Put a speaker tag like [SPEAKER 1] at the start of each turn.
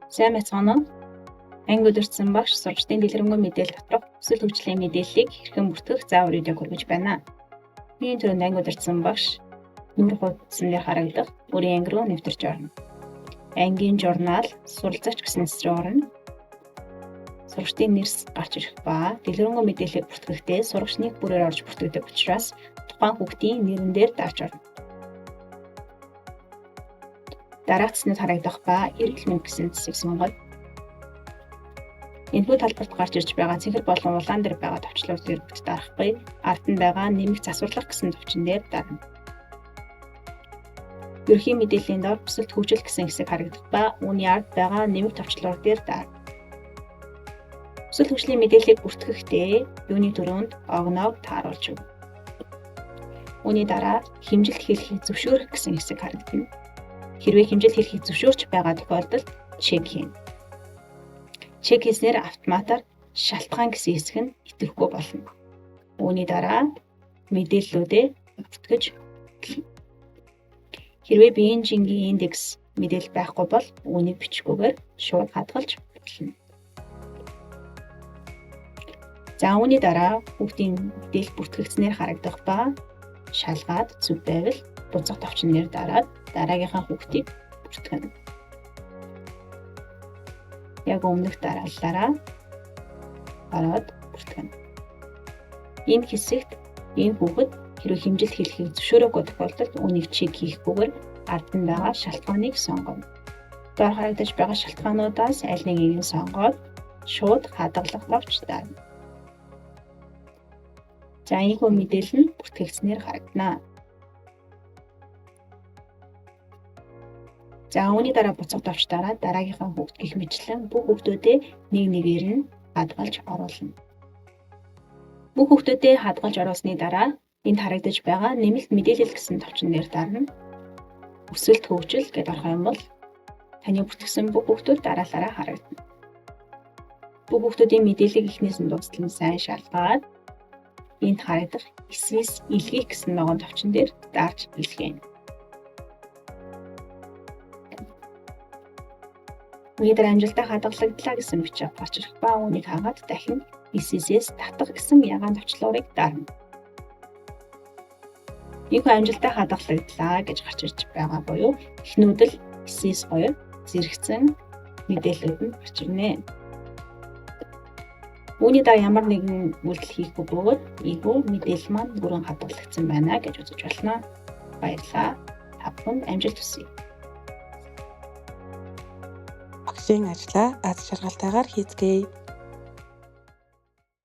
[SPEAKER 1] Сайн байцгаана уу? Анги өдөрцөн багш сургалтын дэлгэрэнгүй мэдээлэл доторх өсвөл хөгжлийн мэдээллийг хэрхэн бүртгэх заавар видеог хүргэж байна. Миний түрүүнд анги өдөрцөн багш нүүр хуудсан дээр харагдах бүрийн анги руу нэвтэрч орно. Ангийн журнал суралцаач гэсэн эсрэг орно. Сургалтын нэрс гарч ирэх ба дэлгэрэнгүй мэдээллийг бүртгэхдээ сурагч нэг бүрээр орж бүртгэдэг учраас тухайн хүүхдийн нэрэн дээр дааж орно. Дараах цэцнэд харагдах ба эргэл мэнд гэсэн цэцэг сонгоод энэхүү талбарт гарч ирж байгаа цэнхэр болон улаан дээр байгаа товчлууд дээр бүт дарахгүй ард нь байгаа нэмэгц асуурлах гэсэн товчон дээр дарна. Ерөнхий мэдээллийн дор бүсэлт хөгжил гэсэн хэсэг харагдах ба үүний ард байгаа нэмэг товчлуур дээр дарна. Бүсэлт хөгжлийн мэдээллийг бүртгэхдээ юуны түрүүнд огноог тааруулж өг. Үүний дараа хэмжилт хэлхийг зөвшөөрөх гэсэн хэсэг харагдана. Хэрвээ хэмжилт хэлхийг зөвшөөрч байгаа тохиолдолд чек хийн. Чек хийснээр автоматар шалтгаан гэсэн хэсэг нь итгэхгүй болно. Үүний дараа мэдээллүүдээ бүртгэж хэрвээ биеийн жингийн индекс мэдээлэл байхгүй бол үүнийг бичгүйгээр шууд хадгалж болно. За үүний дараа хүүхдийн мэдээлэл бүртгэгдснээр харагдах ба шалгаад зөв байвал буцах товчноор дараад дараагийнхаа хүүхдийг бүртгэнэ. Яг өмнөх дарааллаараа ороод бүртгэнэ. Энэ хэсэгт энэ хүүхэд хэрвээ хэмжилт хэлхийг зөвшөөрөөгүй тохиолдолд үүнийг чек хийхгүйгээр ард нь байгаа шалтгааныг сонгоно. Доор харагдаж байгаа шалтгаануудаас аль нэгийг нь сонгоод шууд хадгалах авч дарна. За энэхүү мэдээлэл нь бүртгэгдснээр харагдана. За үүний дараа буцах товч дараа дараагийнхаа хүүхд гэх мэтлэн бүх хүүхдүүдээ нэг нэгээр нь хадгалж оруулна. Бүх хүүхдүүдээ хадгалж оруулсны дараа энд харагдаж байгаа нэмэлт мэдээлэл гэсэн товчон дээр дарна. Өсвөлт хөгжил гэдээ орох юм бол таны бүртгэсэн бүх хүүхдүүд дараалалаа харагдана. Бүх хүүхдүүдийн мэдээллийг эхнээс нь дуустал нь сайн шалгаад энд харагдах эсвис илгээх гэсэн ногоон товчон дээр дарж илгээнэ. Өнөөдөр амжилттай хадгалагдлаа гэсэн бичиг гарч ирэх ба үүнийг хагаад дахин SSS татах гэсэн ягаан товчлуурыг дарна. Ийхүү амжилттай хадгалагдлаа гэж гарч ирж байгаа буюу эхнүүд л SSS хоёр зэрэгцэн мэдээлэлүүд нь гарч ирнэ. Үүний дараа ямар нэгэн үйлдэл хийхгүй бөгөөд ийхүү мэдээлэл маань бүрэн хадгалагдсан байна гэж үзэж болно. Баярлалаа. Та бүхэнд амжилт хүсье.
[SPEAKER 2] Багшийн ажлаа аз жаргалтайгаар хийцгээе.